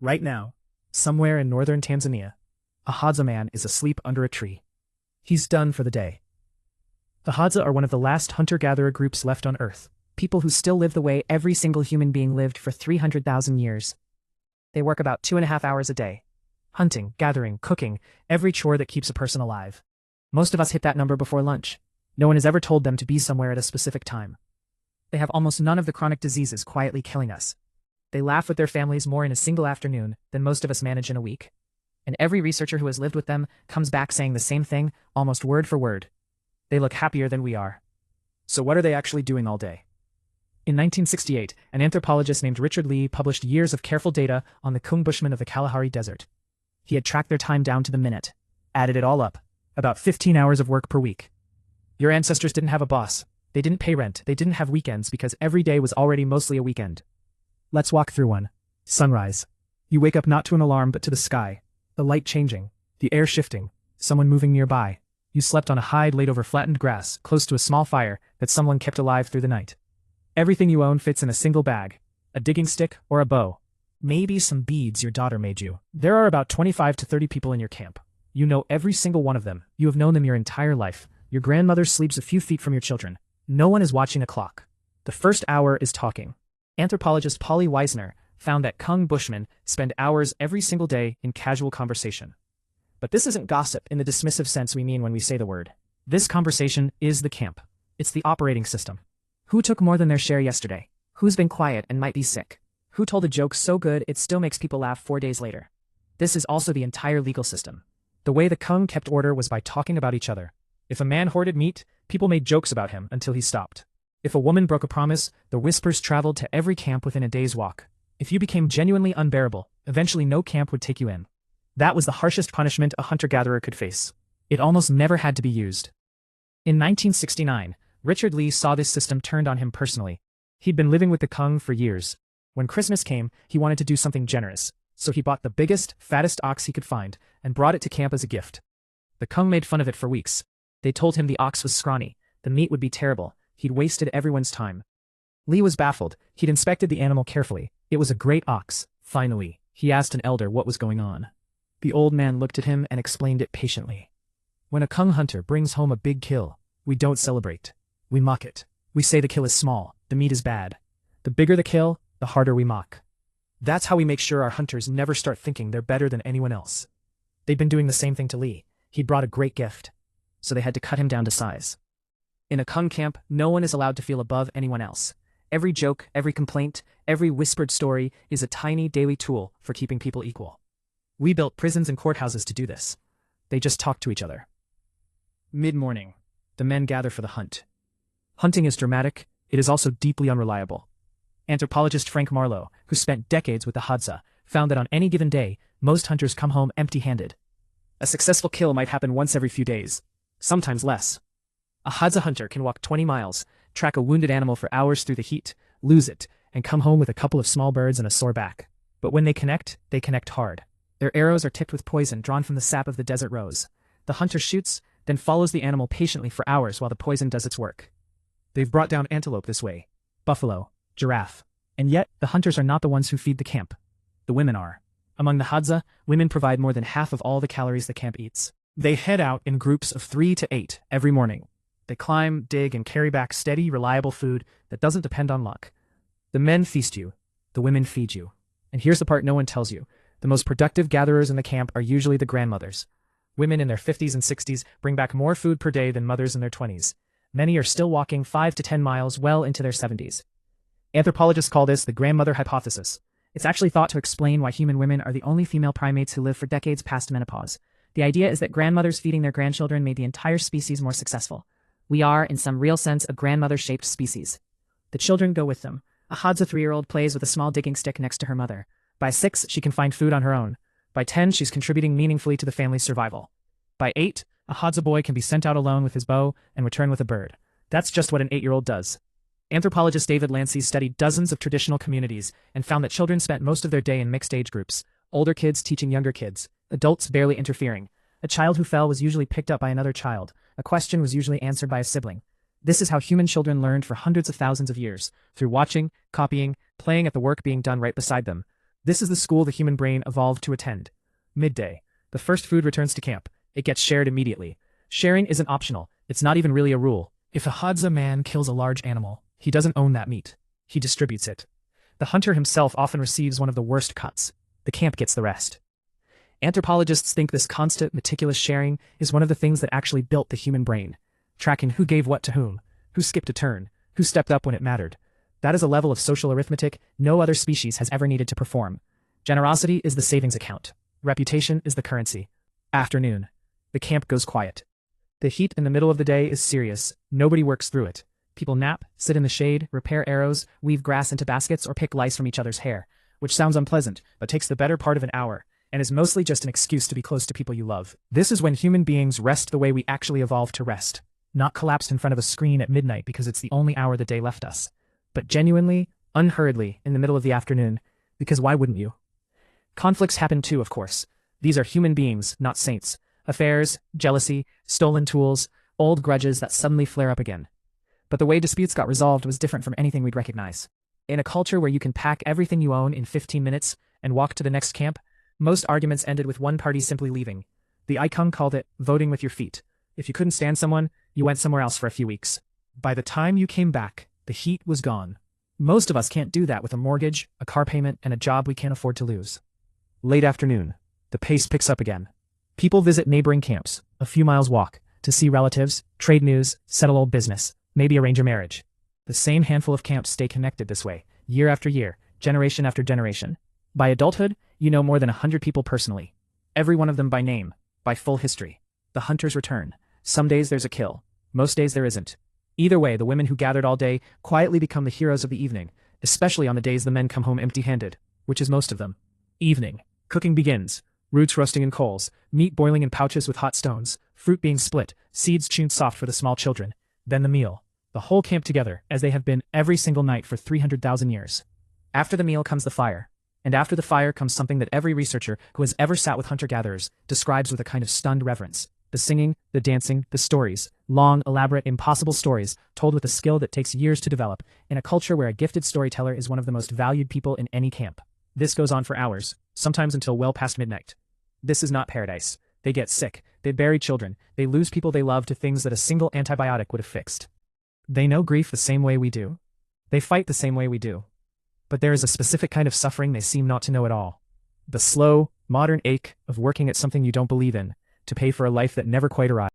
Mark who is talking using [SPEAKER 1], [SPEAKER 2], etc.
[SPEAKER 1] Right now, somewhere in northern Tanzania, a Hadza man is asleep under a tree. He's done for the day. The Hadza are one of the last hunter-gatherer groups left on Earth.
[SPEAKER 2] People who still live the way every single human being lived for 300,000 years. They work about 2.5 hours a day.
[SPEAKER 1] Hunting, gathering, cooking, every chore that keeps a person alive.
[SPEAKER 2] Most of us hit that number before lunch.
[SPEAKER 1] No one has ever told them to be somewhere at a specific time.
[SPEAKER 2] They have almost none of the chronic diseases quietly killing us.
[SPEAKER 1] They laugh with their families more in a single afternoon than most of us manage in a week.
[SPEAKER 2] And every researcher who has lived with them comes back saying the same thing, almost word for word.
[SPEAKER 1] They look happier than we are. So what are they actually doing all day? In 1968, an anthropologist named Richard Lee published years of careful data on the Kung Bushmen of the Kalahari Desert. He had tracked their time down to the minute, added it all up, about 15 hours of work per week. Your ancestors didn't have a boss. They didn't pay rent. They didn't have weekends because every day was already mostly a weekend. Let's walk through one. Sunrise. You wake up not to an alarm but to the sky, the light changing, the air shifting, someone moving nearby. You slept on a hide laid over flattened grass, close to a small fire that someone kept alive through the night. Everything you own fits in a single bag, a digging stick or a bow. Maybe some beads your daughter made you. There are about 25 to 30 people in your camp. You know every single one of them. You have known them your entire life. Your grandmother sleeps a few feet from your children. No one is watching a clock. The first hour is talking. Anthropologist Polly Weisner found that Kung Bushmen spend hours every single day in casual conversation. But this isn't gossip in the dismissive sense we mean when we say the word. This conversation is the camp. It's the operating system.
[SPEAKER 2] Who took more than their share yesterday? Who's been quiet and might be sick? Who told a joke so good it still makes people laugh 4 days later? This is also the entire legal system.
[SPEAKER 1] The way the Kung kept order was by talking about each other. If a man hoarded meat, people made jokes about him until he stopped. If a woman broke a promise, the whispers traveled to every camp within a day's walk. If you became genuinely unbearable, eventually no camp would take you in. That was the harshest punishment a hunter-gatherer could face. It almost never had to be used. In 1969, Richard Lee saw this system turned on him personally. He'd been living with the Kung for years. When Christmas came, he wanted to do something generous, so he bought the biggest, fattest ox he could find and brought it to camp as a gift. The Kung made fun of it for weeks. They told him the ox was scrawny, the meat would be terrible, he'd wasted everyone's time. Lee was baffled. He'd inspected the animal carefully. It was a great ox. Finally, he asked an elder what was going on. The old man looked at him and explained it patiently. When a Kung hunter brings home a big kill, we don't celebrate. We mock it. We say the kill is small, the meat is bad. The bigger the kill, the harder we mock. That's how we make sure our hunters never start thinking they're better than anyone else. They'd been doing the same thing to Lee. He'd brought a great gift, so they had to cut him down to size. In a Kung camp, no one is allowed to feel above anyone else. Every joke, every complaint, every whispered story is a tiny daily tool for keeping people equal. We built prisons and courthouses to do this. They just talk to each other. Mid-morning, the men gather for the hunt. Hunting is dramatic. It is also deeply unreliable. Anthropologist Frank Marlowe, who spent decades with the Hadza, found that on any given day, most hunters come home empty-handed. A successful kill might happen once every few days, sometimes less. A Hadza hunter can walk 20 miles, track a wounded animal for hours through the heat, lose it, and come home with a couple of small birds and a sore back. But when they connect hard. Their arrows are tipped with poison drawn from the sap of the desert rose. The hunter shoots, then follows the animal patiently for hours while the poison does its work. They've brought down antelope this way, buffalo, giraffe. And yet, the hunters are not the ones who feed the camp. The women are. Among the Hadza, women provide more than half of all the calories the camp eats. They head out in groups of 3 to 8 every morning. They climb, dig, and carry back steady, reliable food that doesn't depend on luck. The men feast you. The women feed you. And here's the part no one tells you. The most productive gatherers in the camp are usually the grandmothers. Women in their 50s and 60s bring back more food per day than mothers in their 20s. Many are still walking 5 to 10 miles well into their 70s. Anthropologists call this the grandmother hypothesis. It's actually thought to explain why human women are the only female primates who live for decades past menopause. The idea is that grandmothers feeding their grandchildren made the entire species more successful. We are, in some real sense, a grandmother-shaped species. The children go with them. A Hadza 3-year-old plays with a small digging stick next to her mother. By 6, she can find food on her own. By 10, she's contributing meaningfully to the family's survival. By 8, a Hadza boy can be sent out alone with his bow and return with a bird. That's just what an 8-year-old does. Anthropologist David Lancy studied dozens of traditional communities and found that children spent most of their day in mixed age groups, older kids teaching younger kids, adults barely interfering. A child who fell was usually picked up by another child. A question was usually answered by a sibling. This is how human children learned for hundreds of thousands of years, through watching, copying, playing at the work being done right beside them. This is the school the human brain evolved to attend. Midday. The first food returns to camp. It gets shared immediately. Sharing isn't optional. It's not even really a rule. If a Hadza man kills a large animal, he doesn't own that meat. He distributes it. The hunter himself often receives one of the worst cuts. The camp gets the rest. Anthropologists think this constant, meticulous sharing is one of the things that actually built the human brain, tracking who gave what to whom, who skipped a turn, who stepped up when it mattered. That is a level of social arithmetic no other species has ever needed to perform. Generosity is the savings account. Reputation is the currency. Afternoon. The camp goes quiet. The heat in the middle of the day is serious. Nobody works through it. People nap, sit in the shade, repair arrows, weave grass into baskets, or pick lice from each other's hair, which sounds unpleasant, but takes the better part of an hour, and is mostly just an excuse to be close to people you love. This is when human beings rest the way we actually evolved to rest, not collapsed in front of a screen at midnight because it's the only hour the day left us, but genuinely, unhurriedly, in the middle of the afternoon, because why wouldn't you? Conflicts happen too, of course. These are human beings, not saints. Affairs, jealousy, stolen tools, old grudges that suddenly flare up again. But the way disputes got resolved was different from anything we'd recognize. In a culture where you can pack everything you own in 15 minutes and walk to the next camp, most arguments ended with one party simply leaving. The icon called it voting with your feet. If you couldn't stand someone, you went somewhere else for a few weeks. By the time you came back, the heat was gone. Most of us can't do that with a mortgage, a car payment, and a job we can't afford to lose. Late afternoon. The pace picks up again. People visit neighboring camps, a few miles walk, to see relatives, trade news, settle old business, maybe arrange a marriage. The same handful of camps stay connected this way, year after year, generation after generation. By adulthood, you know more than 100 people personally. Every one of them by name, by full history. The hunters return. Some days there's a kill. Most days there isn't. Either way, the women who gathered all day quietly become the heroes of the evening, especially on the days the men come home empty-handed, which is most of them. Evening. Cooking begins. Roots roasting in coals, meat boiling in pouches with hot stones, fruit being split, seeds chewed soft for the small children. Then the meal. The whole camp together, as they have been every single night for 300,000 years. After the meal comes the fire. And after the fire comes something that every researcher who has ever sat with hunter-gatherers describes with a kind of stunned reverence. The singing, the dancing, the stories. Long, elaborate, impossible stories, told with a skill that takes years to develop, in a culture where a gifted storyteller is one of the most valued people in any camp. This goes on for hours, sometimes until well past midnight. This is not paradise. They get sick, they bury children, they lose people they love to things that a single antibiotic would have fixed. They know grief the same way we do. They fight the same way we do. But there is a specific kind of suffering they seem not to know at all. The slow, modern ache of working at something you don't believe in, to pay for a life that never quite arrived.